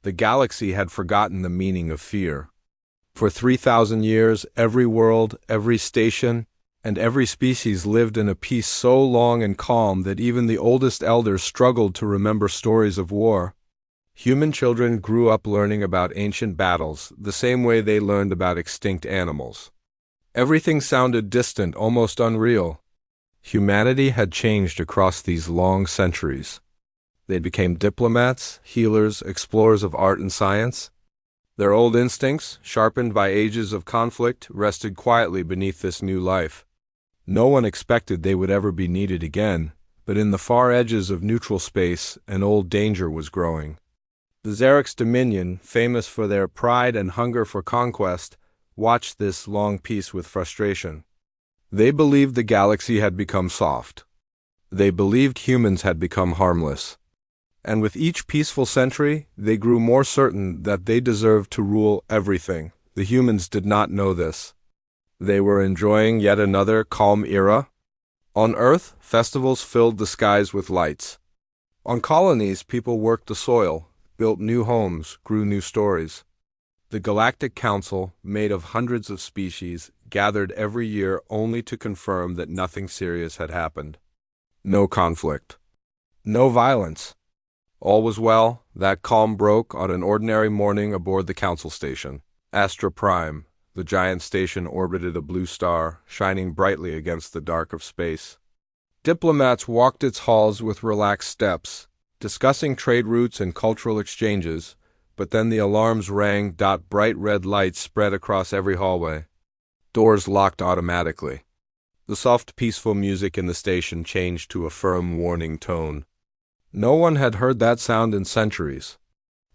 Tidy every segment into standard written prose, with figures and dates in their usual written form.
The galaxy had forgotten the meaning of fear. For 3,000 years, every world, every station, and every species lived in a peace so long and calm that even the oldest elders struggled to remember stories of war. Human children grew up learning about ancient battles, the same way they learned about extinct animals. Everything sounded distant, almost unreal. Humanity had changed across these long centuries. They became diplomats, healers, explorers of art and science. Their old instincts, sharpened by ages of conflict, rested quietly beneath this new life. No one expected they would ever be needed again, but in the far edges of neutral space, an old danger was growing. The Xerix Dominion, famous for their pride and hunger for conquest, watched this long peace with frustration. They believed the galaxy had become soft. They believed humans had become harmless. And with each peaceful century, they grew more certain that they deserved to rule everything. The humans did not know this. They were enjoying yet another calm era. On Earth, festivals filled the skies with lights. On colonies, people worked the soil, built new homes, grew new stories. The Galactic Council, made of hundreds of species, gathered every year only to confirm that nothing serious had happened. No conflict. No violence. All was well. That calm broke on an ordinary morning aboard the Council Station. Astra Prime, the giant station, orbited a blue star, shining brightly against the dark of space. Diplomats walked its halls with relaxed steps, discussing trade routes and cultural exchanges, but then the alarms rang. Bright red lights spread across every hallway. Doors locked automatically. The soft, peaceful music in the station changed to a firm, warning tone. No one had heard that sound in centuries.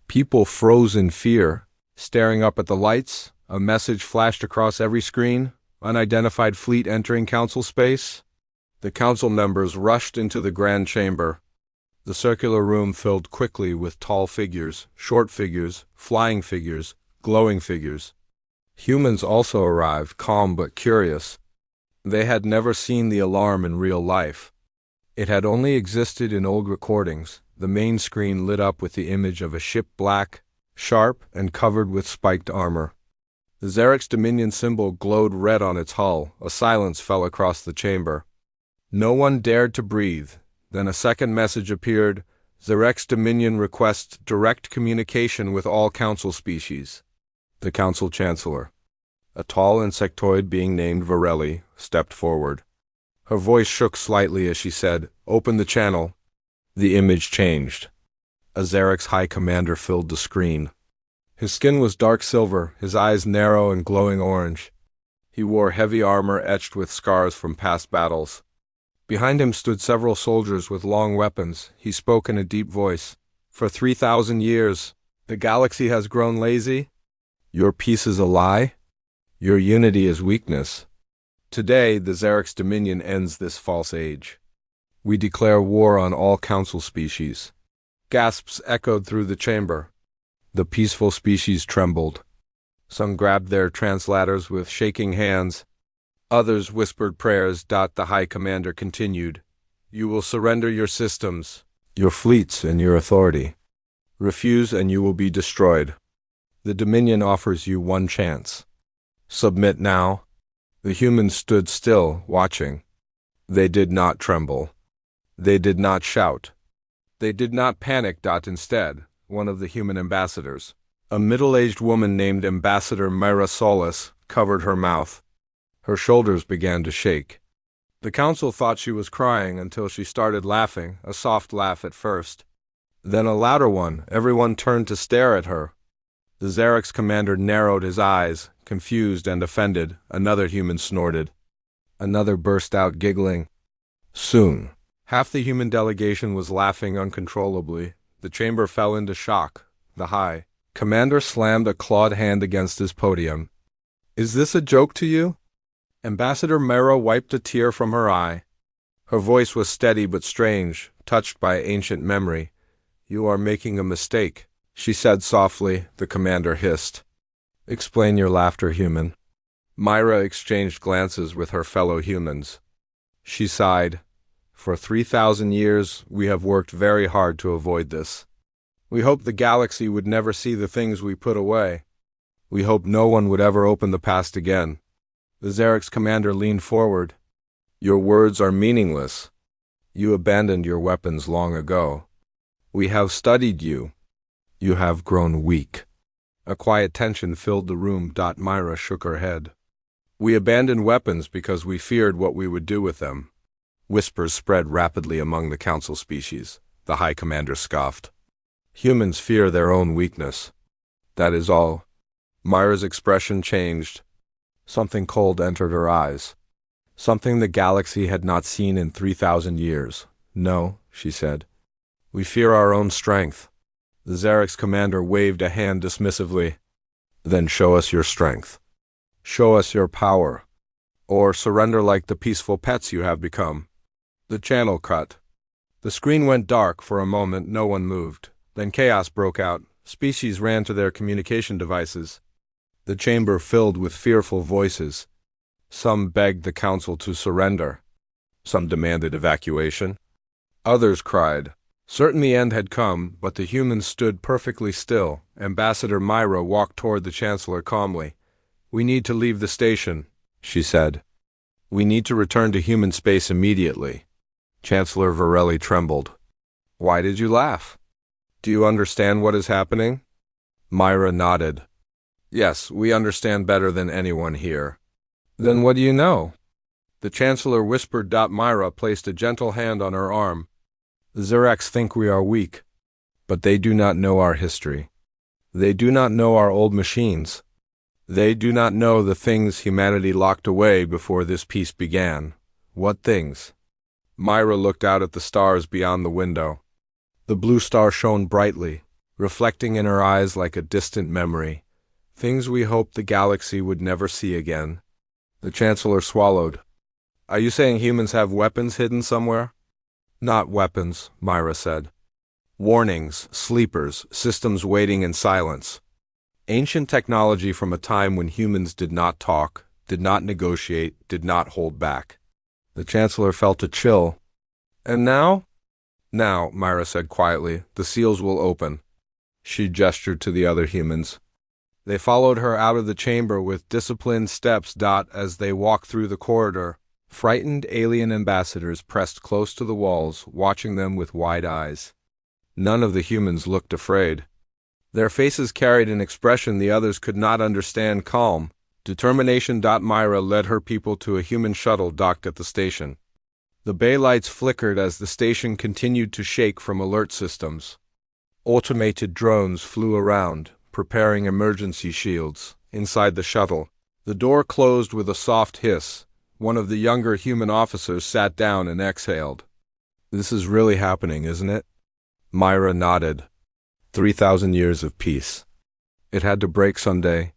People froze in fear, staring up at the lights. A message flashed across every screen. Unidentified fleet entering council space. The council members rushed into the grand chamber. The circular room filled quickly with tall figures, short figures, flying figures, glowing figures. Humans also arrived, calm but curious. They had never seen the alarm in real life. It had only existed in old recordings. The main screen lit up with the image of a ship, black, sharp, and covered with spiked armor. The Xerix Dominion symbol glowed red on its hull. A silence fell across the chamber. No one dared to breathe. Then a second message appeared. Xerix Dominion requests direct communication with all council species. The council chancellor, a tall insectoid being named Varelli, stepped forward. Her voice shook slightly as she said, "Open the channel." The image changed. A Xerix High Commander filled the screen. His skin was dark silver, his eyes narrow and glowing orange. He wore heavy armor etched with scars from past battles. Behind him stood several soldiers with long weapons. He spoke in a deep voice. "For 3,000 years, the galaxy has grown lazy. Your peace is a lie. Your unity is weakness. Today, the Xerix Dominion ends this false age. We declare war on all council species." Gasps echoed through the chamber. The peaceful species trembled. Some grabbed their translators with shaking hands. Others whispered prayers. The High Commander continued. "You will surrender your systems, your fleets, and your authority. Refuse and you will be destroyed. The Dominion offers you one chance. Submit now." The humans stood still, watching. They did not tremble. They did not shout. They did not panic. Instead, one of the human ambassadors, a middle-aged woman named Ambassador Myra Solis, covered her mouth. Her shoulders began to shake. The council thought she was crying until she started laughing, a soft laugh at first. Then a louder one. Everyone turned to stare at her. The Xerix commander narrowed his eyes, confused and offended. Another human snorted. Another burst out giggling. Soon, half the human delegation was laughing uncontrollably. The chamber fell into shock. The High Commander slammed a clawed hand against his podium. "Is this a joke to you?" Ambassador Mera wiped a tear from her eye. Her voice was steady but strange, touched by ancient memory. "You are making a mistake," she said softly. The commander hissed. "Explain your laughter, human." Myra exchanged glances with her fellow humans. She sighed. "For 3,000 years, we have worked very hard to avoid this. We hoped the galaxy would never see the things we put away. We hoped no one would ever open the past again. The Xerix commander leaned forward. Your words are meaningless. You abandoned your weapons long ago. We have studied you. You have grown weak. A quiet tension filled the room. Myra shook her head. We abandoned weapons because we feared what we would do with them. Whispers spread rapidly among the council species. The High Commander scoffed. Humans fear their own weakness. That is all. Myra's expression changed. Something cold entered her eyes. Something the galaxy had not seen in 3,000 years. No, she said. We fear our own strength. The Xerix commander waved a hand dismissively. Then show us your strength. Show us your power. Or surrender like the peaceful pets you have become. The channel cut. The screen went dark. For a moment, no one moved. Then chaos broke out. Species ran to their communication devices. The chamber filled with fearful voices. Some begged the council to surrender. Some demanded evacuation. Others cried. Certain the end had come, but the humans stood perfectly still. Ambassador Myra walked toward the Chancellor calmly. We need to leave the station, she said. We need to return to human space immediately. Chancellor Varelli trembled. Why did you laugh? Do you understand what is happening? Myra nodded. Yes, we understand better than anyone here. Then what do you know? The Chancellor whispered. Myra placed a gentle hand on her arm. The Xerax think we are weak, but they do not know our history. They do not know our old machines. They do not know the things humanity locked away before this peace began. What things? Myra looked out at the stars beyond the window. The blue star shone brightly, reflecting in her eyes like a distant memory. Things we hoped the galaxy would never see again. The Chancellor swallowed. Are you saying humans have weapons hidden somewhere? Not weapons, Myra said. Warnings, sleepers, systems waiting in silence. Ancient technology from a time when humans did not talk, did not negotiate, did not hold back. The Chancellor felt a chill. And now? Now, Myra said quietly, the seals will open. She gestured to the other humans. They followed her out of the chamber with disciplined steps. As they walked through the corridor, frightened alien ambassadors pressed close to the walls, watching them with wide eyes. None of the humans looked afraid. Their faces carried an expression the others could not understand. Calm, determination. Myra led her people to a human shuttle docked at the station. The bay lights flickered as the station continued to shake from alert systems. Automated drones flew around, preparing emergency shields. Inside the shuttle, the door closed with a soft hiss. One of the younger human officers sat down and exhaled. This is really happening, isn't it? Myra nodded. 3,000 years of peace. It had to break someday.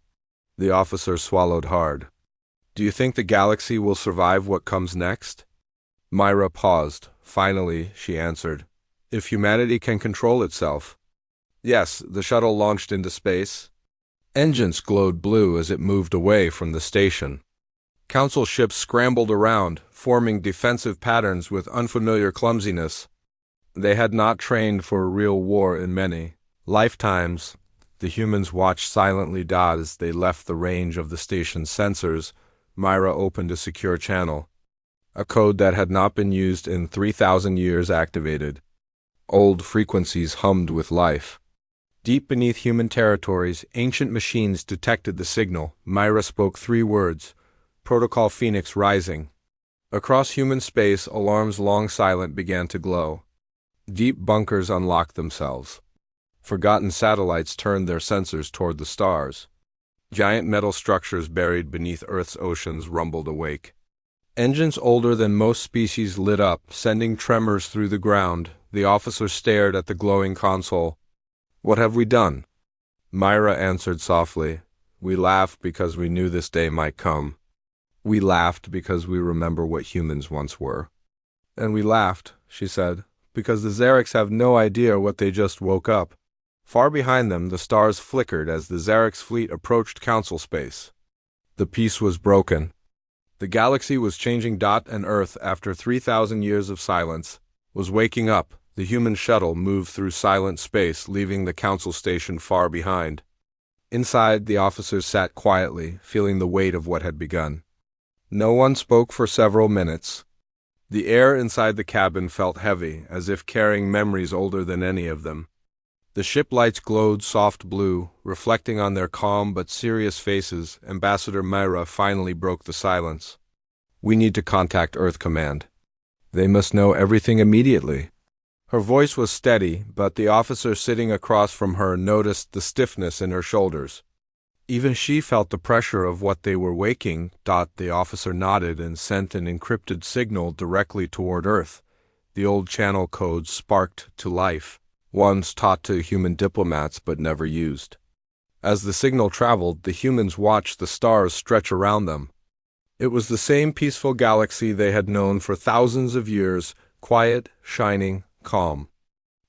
The officer swallowed hard. Do you think the galaxy will survive what comes next? Myra paused. Finally, she answered. If humanity can control itself. Yes, the shuttle launched into space. Engines glowed blue as it moved away from the station. Council ships scrambled around, forming defensive patterns with unfamiliar clumsiness. They had not trained for a real war in many lifetimes. The humans watched silently. As they left the range of the station's sensors, Myra opened a secure channel. A code that had not been used in 3,000 years activated. Old frequencies hummed with life. Deep beneath human territories, ancient machines detected the signal. Myra spoke 3 words. Protocol Phoenix rising. Across human space, alarms long silent began to glow. Deep bunkers unlocked themselves. Forgotten satellites turned their sensors toward the stars. Giant metal structures buried beneath Earth's oceans rumbled awake. Engines older than most species lit up, sending tremors through the ground. The officer stared at the glowing console. What have we done? Myra answered softly. We laughed because we knew this day might come. We laughed because we remember what humans once were. And we laughed, she said, because the Xerix have no idea what they just woke up. Far behind them, the stars flickered as the Xerix fleet approached council space. The peace was broken. The galaxy was changing. And Earth, after 3,000 years of silence, was waking up. The human shuttle moved through silent space, leaving the council station far behind. Inside, the officers sat quietly, feeling the weight of what had begun. No one spoke for several minutes. The air inside the cabin felt heavy, as if carrying memories older than any of them. The ship lights glowed soft blue, reflecting on their calm but serious faces. Ambassador Myra finally broke the silence. "We need to contact Earth Command. They must know everything immediately." Her voice was steady, but the officer sitting across from her noticed the stiffness in her shoulders. Even she felt the pressure of what they were waking. The officer nodded and sent an encrypted signal directly toward Earth. The old channel codes sparked to life, ones taught to human diplomats but never used. As the signal traveled, the humans watched the stars stretch around them. It was the same peaceful galaxy they had known for thousands of years, quiet, shining, calm.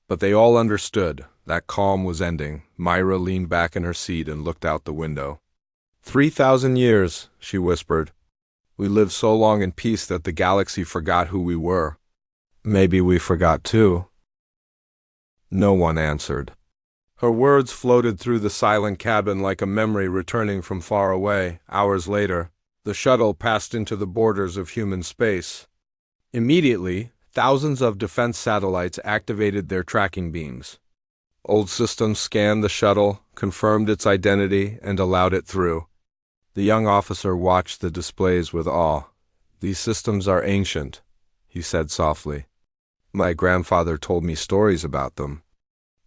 But they all understood. That calm was ending. Myra leaned back in her seat and looked out the window. 3,000 years, she whispered. We lived so long in peace that the galaxy forgot who we were. Maybe we forgot too. No one answered. Her words floated through the silent cabin like a memory returning from far away. Hours later, the shuttle passed into the borders of human space. Immediately, thousands of defense satellites activated their tracking beams. Old systems scanned the shuttle, confirmed its identity, and allowed it through. The young officer watched the displays with awe. "These systems are ancient," he said softly. "My grandfather told me stories about them.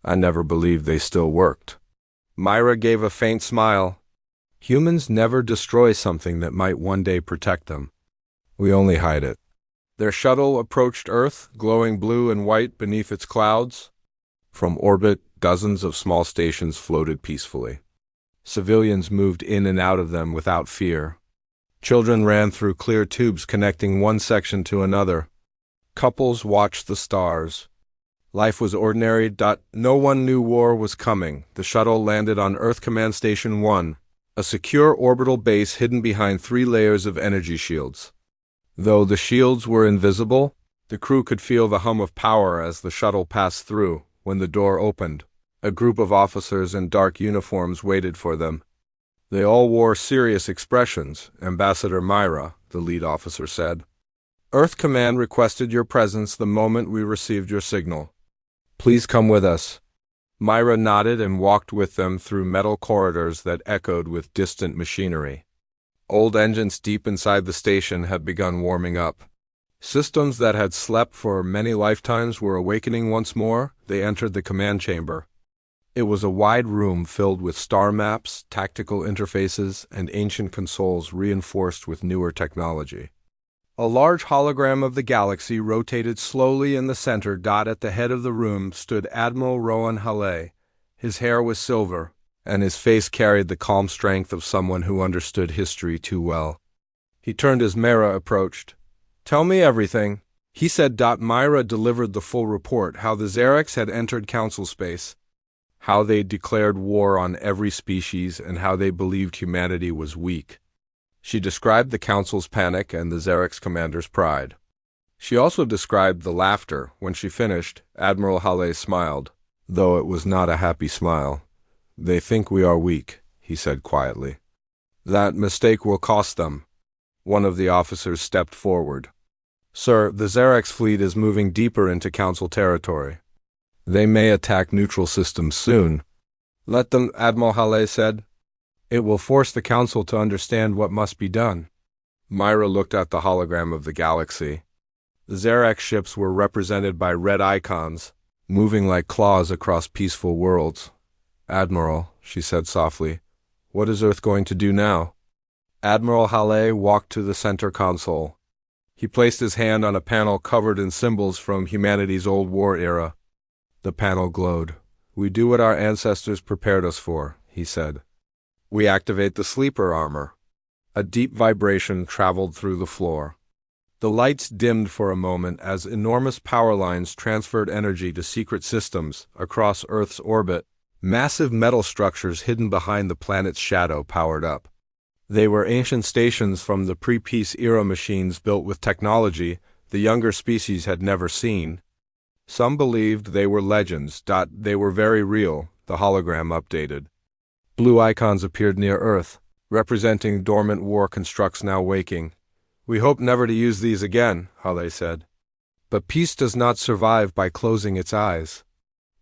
I never believed they still worked." Myra gave a faint smile. "Humans never destroy something that might one day protect them. We only hide it." Their shuttle approached Earth, glowing blue and white beneath its clouds. From orbit, dozens of small stations floated peacefully. Civilians moved in and out of them without fear. Children ran through clear tubes connecting one section to another. Couples watched the stars. Life was ordinary. No one knew war was coming. The shuttle landed on Earth Command Station 1, a secure orbital base hidden behind 3 layers of energy shields. Though the shields were invisible, the crew could feel the hum of power as the shuttle passed through. When the door opened, a group of officers in dark uniforms waited for them. They all wore serious expressions. "Ambassador Myra," the lead officer said. "Earth Command requested your presence the moment we received your signal. Please come with us." Myra nodded and walked with them through metal corridors that echoed with distant machinery. Old engines deep inside the station had begun warming up. Systems that had slept for many lifetimes were awakening once more. They entered the command chamber. It was a wide room filled with star maps, tactical interfaces, and ancient consoles reinforced with newer technology. A large hologram of the galaxy rotated slowly in the center. At the head of the room stood Admiral Rowan Halley. His hair was silver, and his face carried the calm strength of someone who understood history too well. He turned as Myra approached. "Tell me everything," he said. Myra delivered the full report, how the Xerix had entered council space, how they declared war on every species, and how they believed humanity was weak. She described the council's panic and the Xerix commander's pride. She also described the laughter. When she finished, Admiral Halley smiled, though it was not a happy smile. "They think we are weak," he said quietly. "That mistake will cost them." One of the officers stepped forward. "Sir, the Xerix fleet is moving deeper into Council territory. They may attack neutral systems soon." "Let them," Admiral Halley said. "It will force the Council to understand what must be done." Myra looked at the hologram of the galaxy. The Xerix ships were represented by red icons, moving like claws across peaceful worlds. "Admiral," she said softly, "what is Earth going to do now?" Admiral Halley walked to the center console. He placed his hand on a panel covered in symbols from humanity's old war era. The panel glowed. "We do what our ancestors prepared us for," he said. "We activate the sleeper armor." A deep vibration traveled through the floor. The lights dimmed for a moment as enormous power lines transferred energy to secret systems across Earth's orbit. Massive metal structures hidden behind the planet's shadow powered up. They were ancient stations from the pre-peace era, machines built with technology the younger species had never seen. Some believed they were legends. They were very real, the hologram updated. Blue icons appeared near Earth, representing dormant war constructs now waking. We hope never to use these again, Hale said. But peace does not survive by closing its eyes.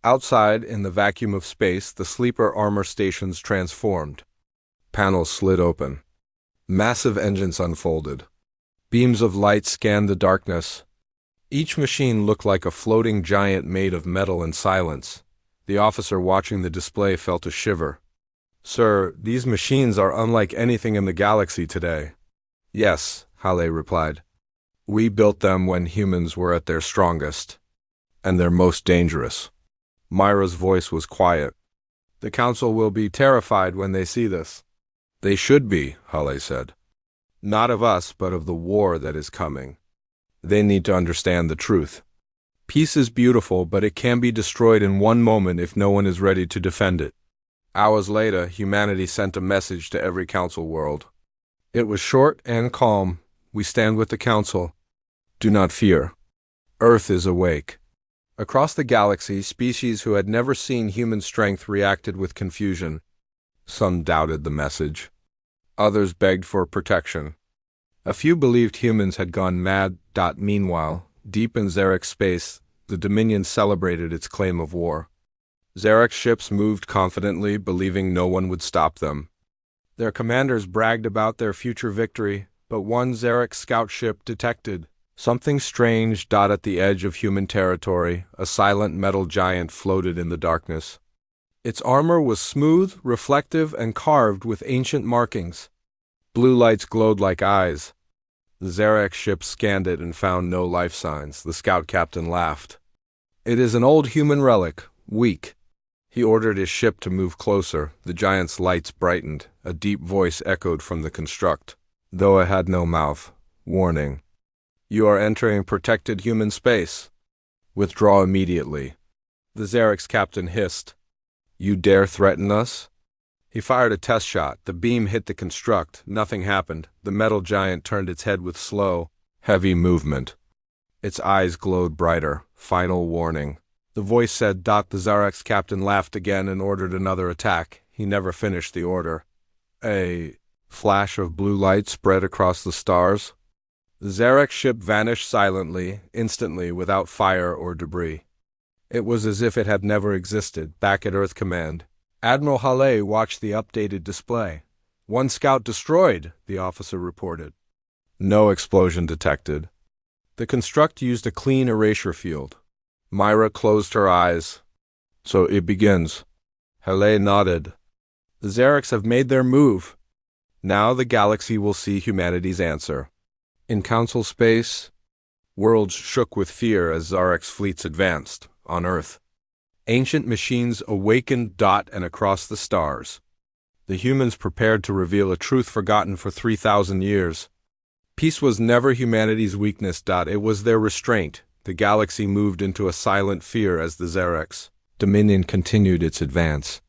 Outside, in the vacuum of space, the sleeper armor stations transformed. Panels slid open. Massive engines unfolded. Beams of light scanned the darkness. Each machine looked like a floating giant made of metal and silence. The officer watching the display felt a shiver. Sir, these machines are unlike anything in the galaxy today. Yes, Hale replied. We built them when humans were at their strongest. And their most dangerous. Myra's voice was quiet. The council will be terrified when they see this. They should be, Hale said. Not of us, but of the war that is coming. They need to understand the truth. Peace is beautiful, but it can be destroyed in one moment if no one is ready to defend it. Hours later, humanity sent a message to every council world. It was short and calm. We stand with the council. Do not fear. Earth is awake. Across the galaxy, species who had never seen human strength reacted with confusion. Some doubted the message. Others begged for protection. A few believed humans had gone mad. Meanwhile, deep in Zarek's space, the Dominion celebrated its claim of war. Zarek's ships moved confidently, believing no one would stop them. Their commanders bragged about their future victory, but one Zarek scout ship detected something strange. At the edge of human territory, a silent metal giant floated in the darkness. Its armor was smooth, reflective, and carved with ancient markings. Blue lights glowed like eyes. The Zarek ship scanned it and found no life signs. The scout captain laughed. It is an old human relic, weak. He ordered his ship to move closer. The giant's lights brightened. A deep voice echoed from the construct, though it had no mouth. Warning. You are entering protected human space. Withdraw immediately. The Zarek's captain hissed. You dare threaten us? He fired a test shot. The beam hit the construct. Nothing happened. The metal giant turned its head with slow, heavy movement. Its eyes glowed brighter. Final warning. The voice said. The Zarek's captain laughed again and ordered another attack. He never finished the order. A flash of blue light spread across the stars. The Zarek ship vanished silently, instantly, without fire or debris. It was as if it had never existed. Back at Earth Command, Admiral Hale watched the updated display. One scout destroyed, the officer reported. No explosion detected. The construct used a clean erasure field. Myra closed her eyes. So it begins. Hale nodded. The Zareks have made their move. Now the galaxy will see humanity's answer. In council space, worlds shook with fear as Zarek's fleets advanced. On Earth, ancient machines awakened. And across the stars, the humans prepared to reveal a truth forgotten for 3,000 years. Peace was never humanity's weakness. It was their restraint. The galaxy moved into a silent fear as the Zarek's dominion continued its advance.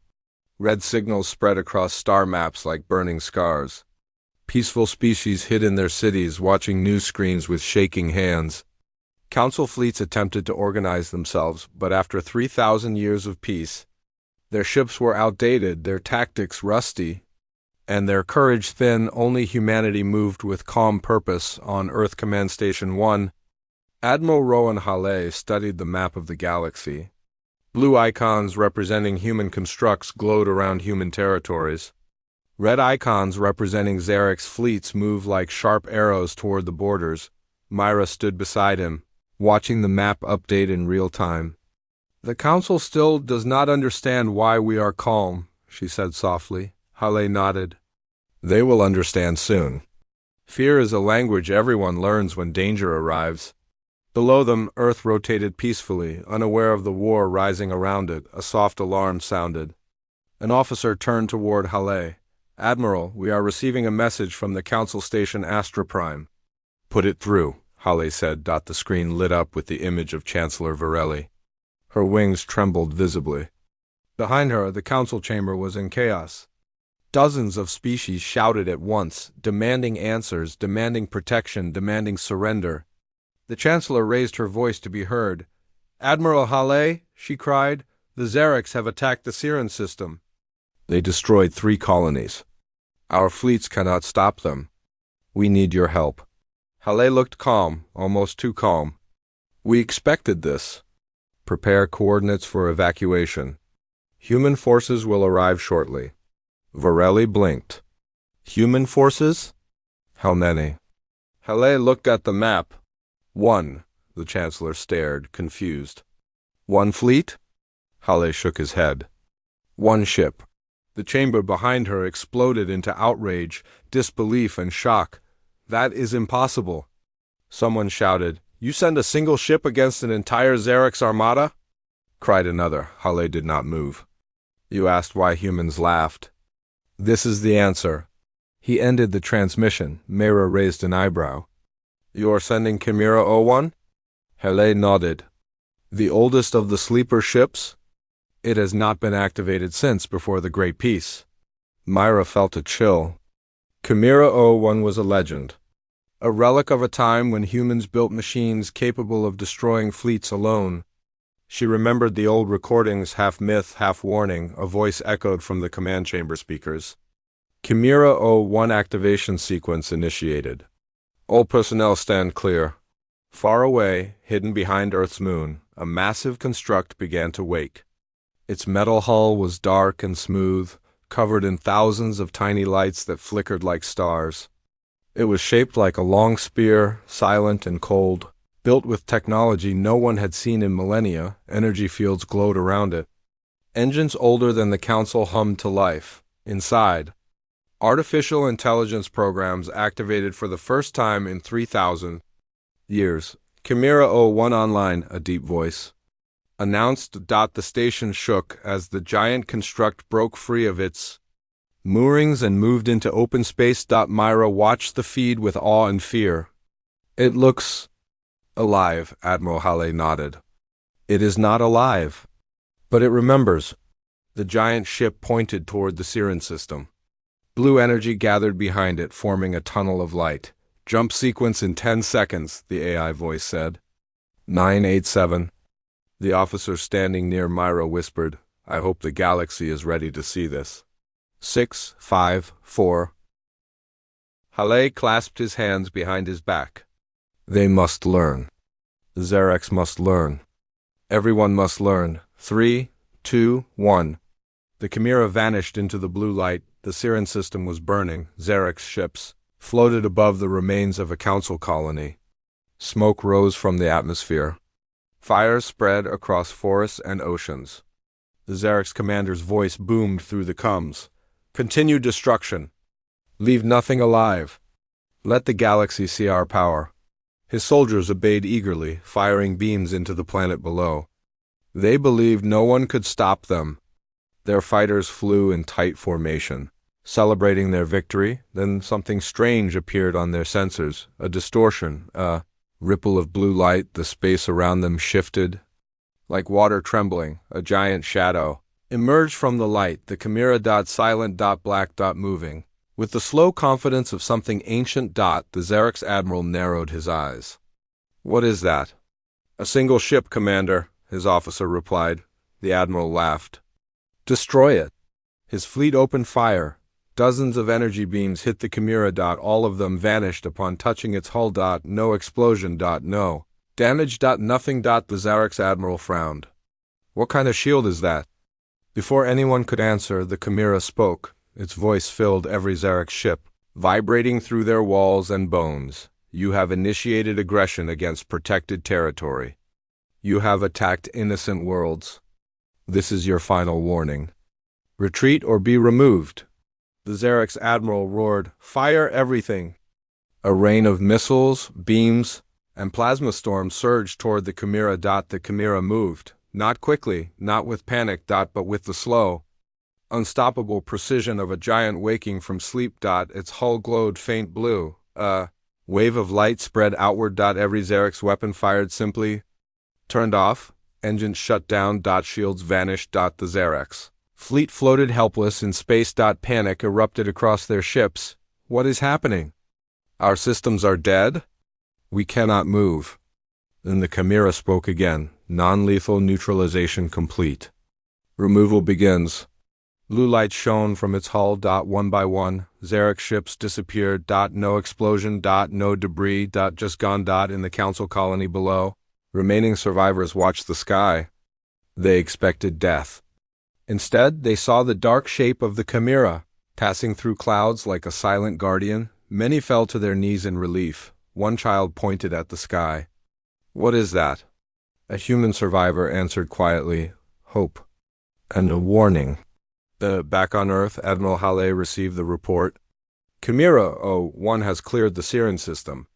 Red signals spread across star maps like burning scars. Peaceful species hid in their cities, watching news screens with shaking hands. Council fleets attempted to organize themselves, but after 3,000 years of peace, their ships were outdated, their tactics rusty, and their courage thin. Only humanity moved with calm purpose. On Earth Command Station 1, Admiral Rowan Hale studied the map of the galaxy. Blue icons representing human constructs glowed around human territories. Red icons representing Zarek's fleets moved like sharp arrows toward the borders. Myra stood beside him, watching the map update in real time. The council still does not understand why we are calm, she said softly. Hale nodded. They will understand soon. Fear is a language everyone learns when danger arrives. Below them, Earth rotated peacefully, unaware of the war rising around it. A soft alarm sounded. An officer turned toward Hale. Admiral, we are receiving a message from the council station Astra Prime. Put it through, Hale said. The screen lit up with the image of Chancellor Varelli. Her wings trembled visibly. Behind her, the council chamber was in chaos. Dozens of species shouted at once, demanding answers, demanding protection, demanding surrender. The Chancellor raised her voice to be heard. Admiral Hale, she cried, the Xerix have attacked the Siren system. They destroyed 3 colonies. Our fleets cannot stop them. We need your help. Hale looked calm, almost too calm. We expected this. Prepare coordinates for evacuation. Human forces will arrive shortly. Varelli blinked. Human forces? How many? Hale looked at the map. 1. The Chancellor stared, confused. 1 fleet? Hale shook his head. 1 ship. The chamber behind her exploded into outrage, disbelief, and shock. That is impossible. Someone shouted, You send a single ship against an entire Xerix armada? Cried another. Hale did not move. You asked why humans laughed. This is the answer. He ended the transmission. Mera raised an eyebrow. You are sending Chimera 01? Hale nodded. The oldest of the sleeper ships? It has not been activated since before the Great Peace. Myra felt a chill. Chimera 01 was a legend. A relic of a time when humans built machines capable of destroying fleets alone. She remembered the old recordings, half myth, half warning, a voice echoed from the command chamber speakers. Chimera 01 activation sequence initiated. All personnel stand clear. Far away, hidden behind Earth's moon, a massive construct began to wake. Its metal hull was dark and smooth, covered in thousands of tiny lights that flickered like stars. It was shaped like a long spear, silent and cold. Built with technology no one had seen in millennia, energy fields glowed around it. Engines older than the Council hummed to life. Inside, artificial intelligence programs activated for the first time in 3,000 years. Chimera 01 online, a deep voice announced. The station shook as the giant construct broke free of its moorings and moved into open space. Myra watched the feed with awe and fear. It looks alive, Admiral Hale nodded. It is not alive, but it remembers. The giant ship pointed toward the Siren system. Blue energy gathered behind it, forming a tunnel of light. Jump sequence in 10 seconds, the AI voice said. 987. The officer standing near Myra whispered, I hope the galaxy is ready to see this. 6, 5, 4. Hale clasped his hands behind his back. They must learn. Xerix must learn. Everyone must learn. 3, 2, 1. The Chimera vanished into the blue light. The Siren system was burning. Xerix ships floated above the remains of a council colony. Smoke rose from the atmosphere. Fires spread across forests and oceans. The Xerix commander's voice boomed through the comms. Continue destruction. Leave nothing alive. Let the galaxy see our power. His soldiers obeyed eagerly, firing beams into the planet below. They believed no one could stop them. Their fighters flew in tight formation, celebrating their victory. Then something strange appeared on their sensors, a distortion, a ripple of blue light. The space around them shifted. Like water trembling, a giant shadow emerged from the light, the Chimera silent black moving. With the slow confidence of something ancient. The Xerix admiral narrowed his eyes. What is that? A single ship, Commander, his officer replied. The admiral laughed. Destroy it. His fleet opened fire. Dozens of energy beams hit the Chimera. All of them vanished upon touching its hull. No explosion. No damage. Nothing. The Xerix admiral frowned. What kind of shield is that? Before anyone could answer, the Chimera spoke. Its voice filled every Xerix ship, vibrating through their walls and bones. You have initiated aggression against protected territory. You have attacked innocent worlds. This is your final warning. Retreat or be removed. The Xerix admiral roared, Fire everything! A rain of missiles, beams, and plasma storms surged toward the Chimera. The Chimera moved, not quickly, not with panic. But with the slow, unstoppable precision of a giant waking from sleep. Its hull glowed faint blue. A wave of light spread outward. Every Xerix weapon fired simply turned off. Engines shut down. Shields vanished. The Xerix fleet floated helpless in space. Panic erupted across their ships. What is happening? Our systems are dead? We cannot move. Then the Chimera spoke again. Non-lethal neutralization complete. Removal begins. Blue light shone from its hull. One by one, Xeric ships disappeared. No explosion. No debris. Just gone. In the council colony below, remaining survivors watched the sky. They expected death. Instead, they saw the dark shape of the Chimera, passing through clouds like a silent guardian. Many fell to their knees in relief. One child pointed at the sky. "What is that?" A human survivor answered quietly, "Hope." "And a warning." Back on Earth, Admiral Hale received the report. "Chimera 01 has cleared the Siren system.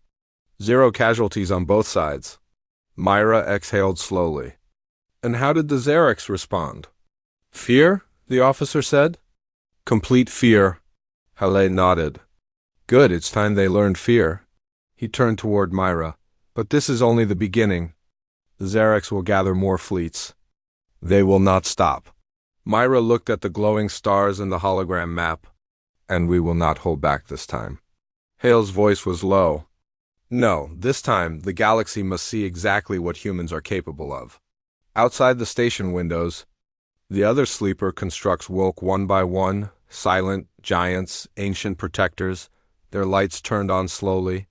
0 casualties on both sides." Myra exhaled slowly. "And how did the Xerics respond?" "Fear," the officer said. "Complete fear." Hale nodded. "Good, it's time they learned fear." He turned toward Myra. "But this is only the beginning. The Xerics will gather more fleets. They will not stop." Myra looked at the glowing stars and the hologram map. "And we will not hold back this time." Hale's voice was low. "No, this time the galaxy must see exactly what humans are capable of." Outside the station windows, the other sleeper constructs woke one by one, silent, giants, ancient protectors, their lights turned on slowly.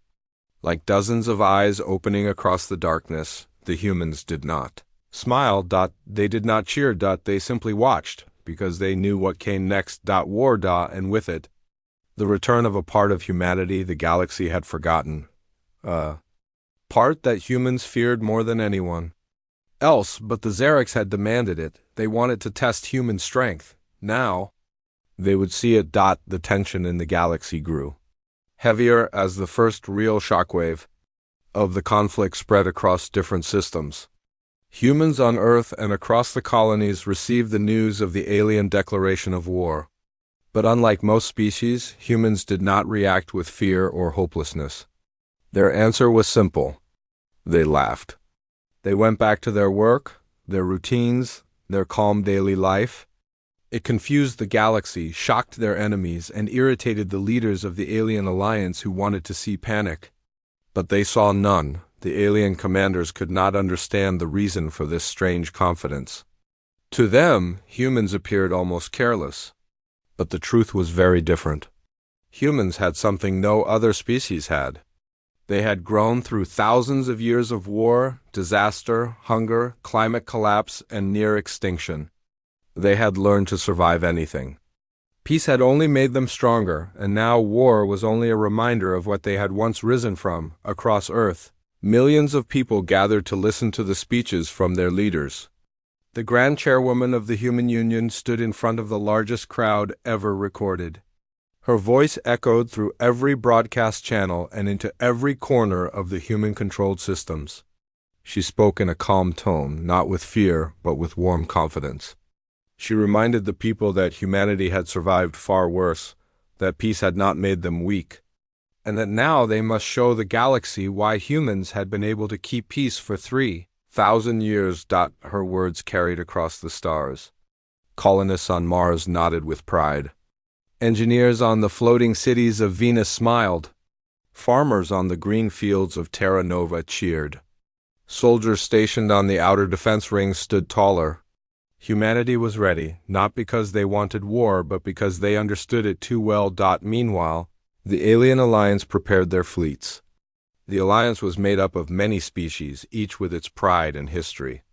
Like dozens of eyes opening across the darkness, the humans did not smile. They did not cheer. They simply watched, because they knew what came next. War. And with it, the return of a part of humanity the galaxy had forgotten. A part that humans feared more than anyone else, but the Xerics had demanded it. They wanted to test human strength. Now, they would see it. The tension in the galaxy grew heavier as the first real shockwave of the conflict spread across different systems. Humans on Earth and across the colonies received the news of the alien declaration of war. But unlike most species, humans did not react with fear or hopelessness. Their answer was simple. They laughed. They went back to their work, their routines, their calm daily life. It confused the galaxy, shocked their enemies, and irritated the leaders of the alien alliance who wanted to see panic. But they saw none. The alien commanders could not understand the reason for this strange confidence. To them, humans appeared almost careless. But the truth was very different. Humans had something no other species had. They had grown through thousands of years of war, disaster, hunger, climate collapse, and near extinction. They had learned to survive anything. Peace had only made them stronger, and now war was only a reminder of what they had once risen from. Across Earth, millions of people gathered to listen to the speeches from their leaders. The Grand Chairwoman of the Human Union stood in front of the largest crowd ever recorded. Her voice echoed through every broadcast channel and into every corner of the human-controlled systems. She spoke in a calm tone, not with fear, but with warm confidence. She reminded the people that humanity had survived far worse, that peace had not made them weak, and that now they must show the galaxy why humans had been able to keep peace for 3,000 years. Her words carried across the stars. Colonists on Mars nodded with pride. Engineers on the floating cities of Venus smiled. Farmers on the green fields of Terra Nova cheered. Soldiers stationed on the outer defense rings stood taller. Humanity was ready, not because they wanted war, but because they understood it too well. Meanwhile, the alien alliance prepared their fleets. The alliance was made up of many species, each with its pride and history.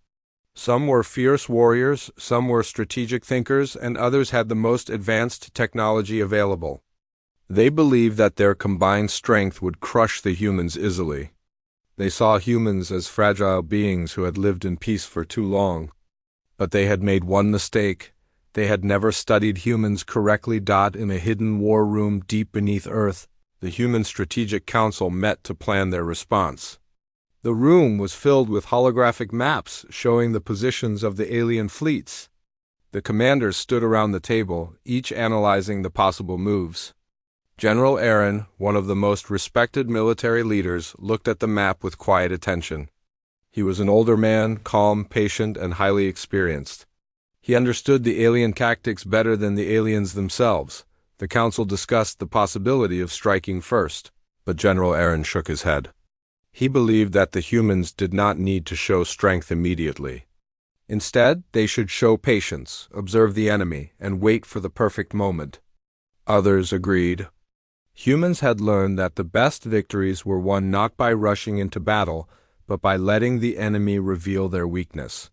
Some were fierce warriors, some were strategic thinkers, and others had the most advanced technology available. They believed that their combined strength would crush the humans easily. They saw humans as fragile beings who had lived in peace for too long. But they had made one mistake. They had never studied humans correctly. In a hidden war room deep beneath Earth, the Human Strategic Council met to plan their response. The room was filled with holographic maps showing the positions of the alien fleets. The commanders stood around the table, each analyzing the possible moves. General Aaron, one of the most respected military leaders, looked at the map with quiet attention. He was an older man, calm, patient, and highly experienced. He understood the alien tactics better than the aliens themselves. The council discussed the possibility of striking first, but General Aaron shook his head. He believed that the humans did not need to show strength immediately. Instead, they should show patience, observe the enemy, and wait for the perfect moment. Others agreed. Humans had learned that the best victories were won not by rushing into battle, but by letting the enemy reveal their weakness.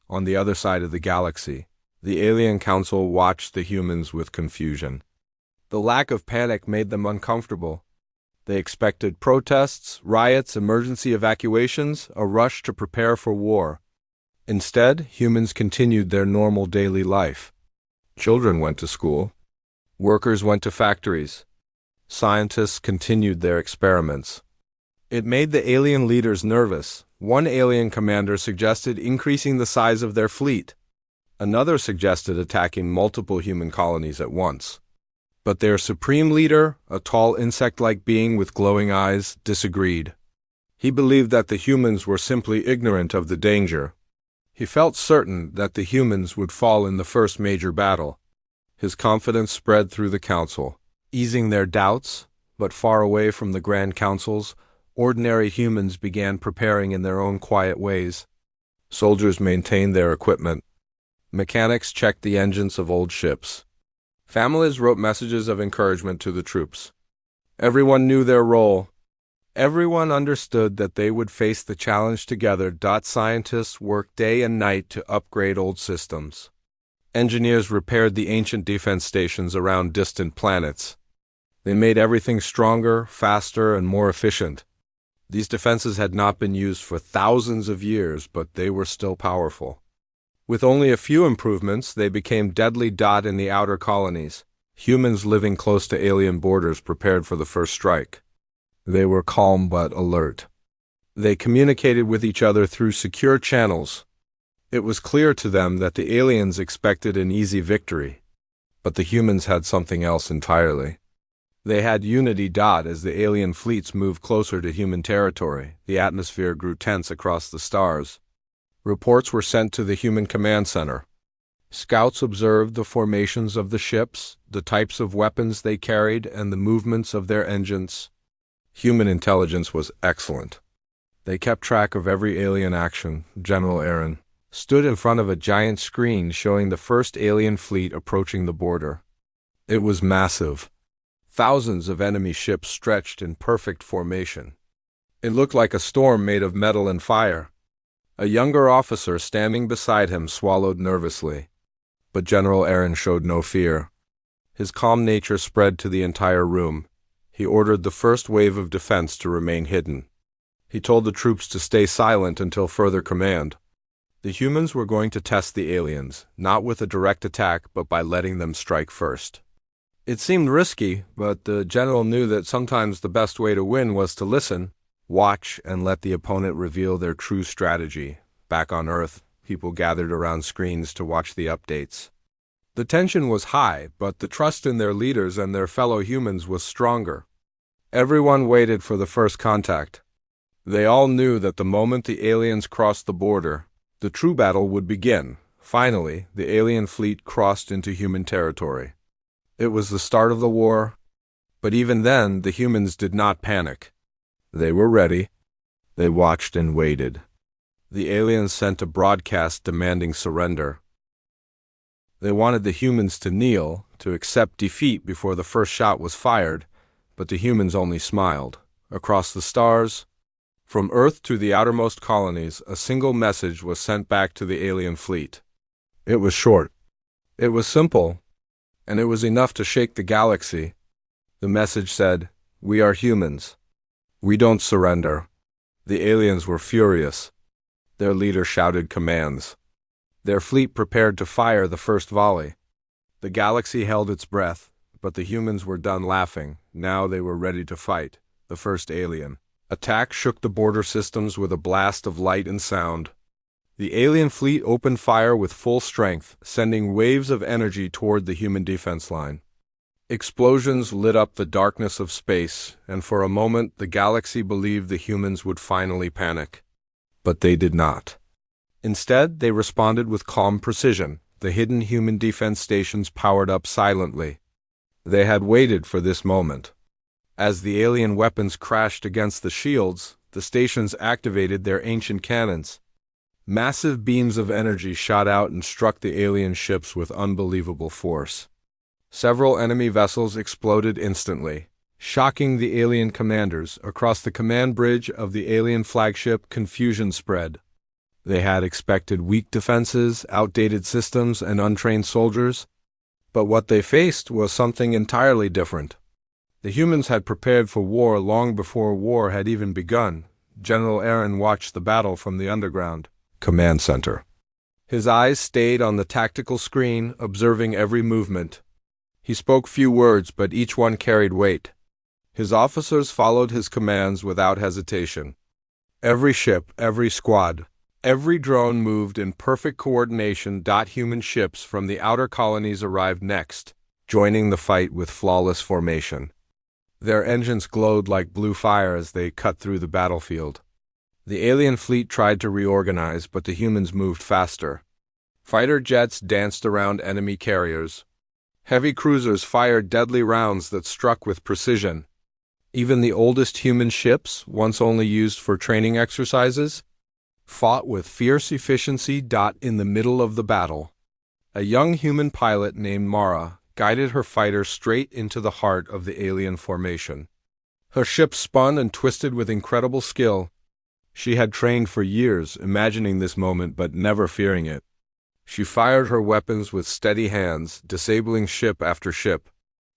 On the other side of the galaxy, the alien council watched the humans with confusion. The lack of panic made them uncomfortable. They expected protests, riots, emergency evacuations, a rush to prepare for war. Instead, humans continued their normal daily life. Children went to school. Workers went to factories. Scientists continued their experiments. It made the alien leaders nervous. One alien commander suggested increasing the size of their fleet. Another suggested attacking multiple human colonies at once. But their supreme leader, a tall insect-like being with glowing eyes, disagreed. He believed that the humans were simply ignorant of the danger. He felt certain that the humans would fall in the first major battle. His confidence spread through the council, easing their doubts, but far away from the Grand Councils, ordinary humans began preparing in their own quiet ways. Soldiers maintained their equipment. Mechanics checked the engines of old ships. Families wrote messages of encouragement to the troops. Everyone knew their role. Everyone understood that they would face the challenge together. Scientists worked day and night to upgrade old systems. Engineers repaired the ancient defense stations around distant planets. They made everything stronger, faster, and more efficient. These defenses had not been used for thousands of years, but they were still powerful. With only a few improvements, they became deadly. In the outer colonies, humans living close to alien borders prepared for the first strike. They were calm but alert. They communicated with each other through secure channels. It was clear to them that the aliens expected an easy victory, but the humans had something else entirely. They had unity. As the alien fleets moved closer to human territory, the atmosphere grew tense across the stars. Reports were sent to the human command center. Scouts observed the formations of the ships, the types of weapons they carried, and the movements of their engines. Human intelligence was excellent. They kept track of every alien action. General Aaron stood in front of a giant screen showing the first alien fleet approaching the border. It was massive. Thousands of enemy ships stretched in perfect formation. It looked like a storm made of metal and fire. A younger officer standing beside him swallowed nervously. But General Aaron showed no fear. His calm nature spread to the entire room. He ordered the first wave of defense to remain hidden. He told the troops to stay silent until further command. The humans were going to test the aliens, not with a direct attack, but by letting them strike first. It seemed risky, but the general knew that sometimes the best way to win was to listen, watch, and let the opponent reveal their true strategy. Back on Earth, people gathered around screens to watch the updates. The tension was high, but the trust in their leaders and their fellow humans was stronger. Everyone waited for the first contact. They all knew that the moment the aliens crossed the border, the true battle would begin. Finally, the alien fleet crossed into human territory. It was the start of the war, but even then, the humans did not panic. They were ready. They watched and waited. The aliens sent a broadcast demanding surrender. They wanted the humans to kneel, to accept defeat before the first shot was fired, but the humans only smiled. Across the stars, from Earth to the outermost colonies, a single message was sent back to the alien fleet. It was short. It was simple, and it was enough to shake the galaxy. The message said, "We are humans. We don't surrender." The aliens were furious. Their leader shouted commands. Their fleet prepared to fire the first volley. The galaxy held its breath, but the humans were done laughing. Now they were ready to fight. The first alien attack shook the border systems with a blast of light and sound. The alien fleet opened fire with full strength, sending waves of energy toward the human defense line. Explosions lit up the darkness of space, and for a moment the galaxy believed the humans would finally panic. But they did not. Instead, they responded with calm precision. The hidden human defense stations powered up silently. They had waited for this moment. As the alien weapons crashed against the shields, the stations activated their ancient cannons. Massive beams of energy shot out and struck the alien ships with unbelievable force. Several enemy vessels exploded instantly, shocking the alien commanders. Across the command bridge of the alien flagship, confusion spread. They had expected weak defenses, outdated systems, and untrained soldiers, but what they faced was something entirely different. The humans had prepared for war long before war had even begun. General Aaron watched the battle from the underground command center. His eyes stayed on the tactical screen, observing every movement. He spoke few words, but each one carried weight. His officers followed his commands without hesitation. Every ship, every squad, every drone moved in perfect coordination. Human ships from the outer colonies arrived next, joining the fight with flawless formation. Their engines glowed like blue fire as they cut through the battlefield. The alien fleet tried to reorganize, but the humans moved faster. Fighter jets danced around enemy carriers. Heavy cruisers fired deadly rounds that struck with precision. Even the oldest human ships, once only used for training exercises, fought with fierce efficiency. In the middle of the battle, a young human pilot named Mara guided her fighter straight into the heart of the alien formation. Her ship spun and twisted with incredible skill. She had trained for years, imagining this moment but never fearing it. She fired her weapons with steady hands, disabling ship after ship.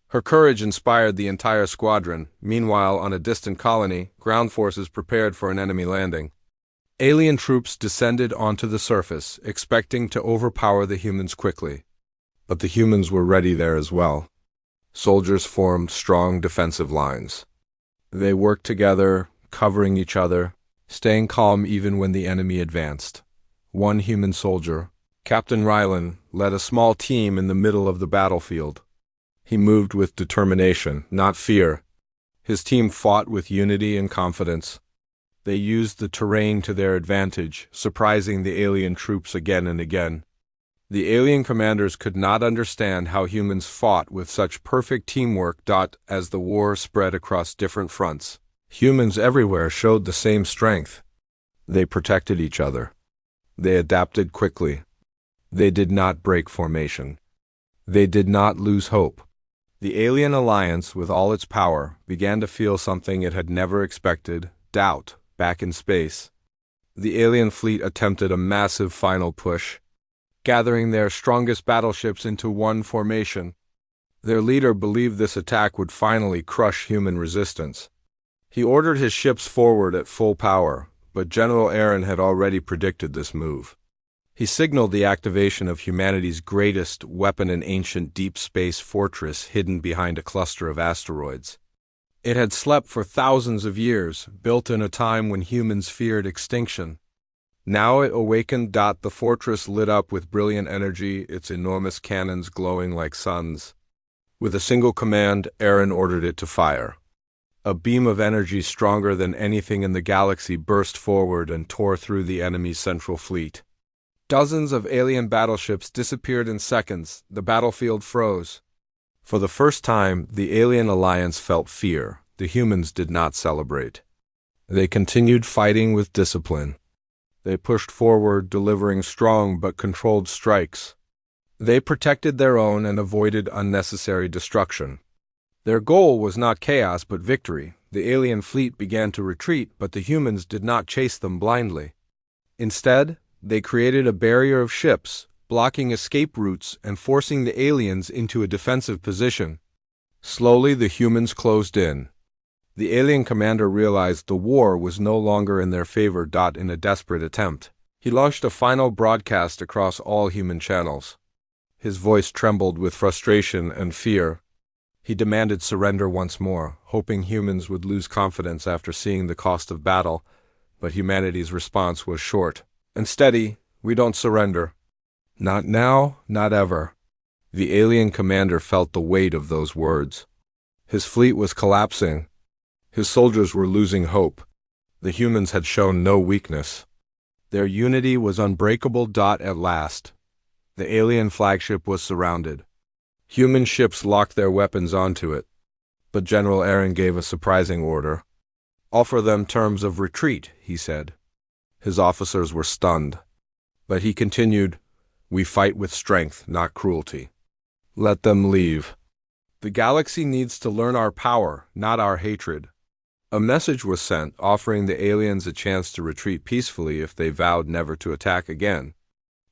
Her courage inspired the entire squadron. Meanwhile, on a distant colony, ground forces prepared for an enemy landing. Alien troops descended onto the surface, expecting to overpower the humans quickly. But the humans were ready there as well. Soldiers formed strong defensive lines. They worked together, covering each other, staying calm even when the enemy advanced. One human soldier, Captain Rylan, led a small team in the middle of the battlefield. He moved with determination, not fear. His team fought with unity and confidence. They used the terrain to their advantage, surprising the alien troops again and again. The alien commanders could not understand how humans fought with such perfect teamwork. As the war spread across different fronts, humans everywhere showed the same strength. They protected each other. They adapted quickly. They did not break formation. They did not lose hope. The alien alliance, with all its power, began to feel something it had never expected: doubt, back in space. The alien fleet attempted a massive final push, gathering their strongest battleships into one formation. Their leader believed this attack would finally crush human resistance. He ordered his ships forward at full power, but General Aaron had already predicted this move. He signaled the activation of humanity's greatest weapon, an ancient deep space fortress hidden behind a cluster of asteroids. It had slept for thousands of years, built in a time when humans feared extinction. Now it awakened. The fortress lit up with brilliant energy, its enormous cannons glowing like suns. With a single command, Aaron ordered it to fire. A beam of energy stronger than anything in the galaxy burst forward and tore through the enemy's central fleet. Dozens of alien battleships disappeared in seconds. The battlefield froze. For the first time, the alien alliance felt fear. The humans did not celebrate. They continued fighting with discipline. They pushed forward, delivering strong but controlled strikes. They protected their own and avoided unnecessary destruction. Their goal was not chaos but victory. The alien fleet began to retreat, but the humans did not chase them blindly. Instead, they created a barrier of ships, blocking escape routes and forcing the aliens into a defensive position. Slowly, the humans closed in. The alien commander realized the war was no longer in their favor. In a desperate attempt, he launched a final broadcast across all human channels. His voice trembled with frustration and fear. He demanded surrender once more, hoping humans would lose confidence after seeing the cost of battle, but humanity's response was short and steady: "We don't surrender. Not now, not ever." The alien commander felt the weight of those words. His fleet was collapsing. His soldiers were losing hope. The humans had shown no weakness. Their unity was unbreakable. At last, the alien flagship was surrounded. Human ships locked their weapons onto it. But General Aaron gave a surprising order. Offer them terms of retreat, he said. His officers were stunned. But he continued, "We fight with strength, not cruelty. Let them leave. The galaxy needs to learn our power, not our hatred." A message was sent offering the aliens a chance to retreat peacefully if they vowed never to attack again.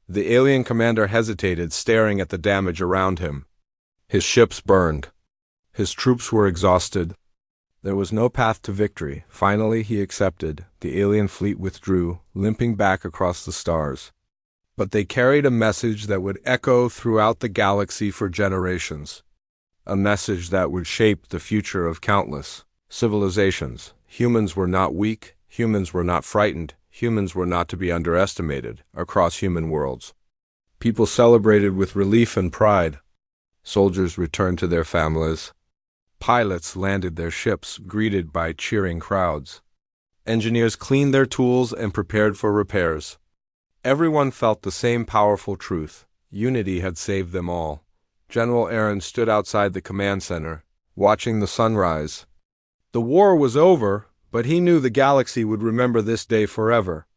The alien commander hesitated, staring at the damage around him. His ships burned. His troops were exhausted. There was no path to victory. Finally, he accepted. The alien fleet withdrew, limping back across the stars. But they carried a message that would echo throughout the galaxy for generations. A message that would shape the future of countless civilizations. Humans were not weak. Humans were not frightened. Humans were not to be underestimated across human worlds. People celebrated with relief and pride. Soldiers returned to their families. Pilots landed their ships, greeted by cheering crowds. Engineers cleaned their tools and prepared for repairs. Everyone felt the same powerful truth. Unity had saved them all. General Aaron stood outside the command center, watching the sunrise. The war was over, but he knew the galaxy would remember this day forever.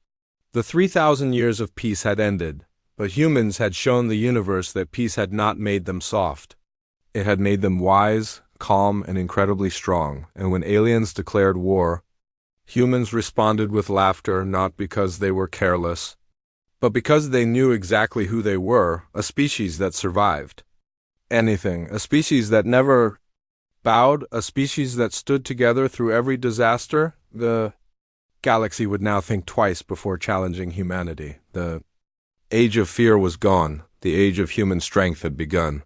The 3,000 years of peace had ended, but humans had shown the universe that peace had not made them soft. It had made them wise, calm, and incredibly strong, and when aliens declared war, humans responded with laughter, not because they were careless, but because they knew exactly who they were, a species that survived anything, a species that never bowed, a species that stood together through every disaster. The galaxy would now think twice before challenging humanity. The age of fear was gone. The age of human strength had begun.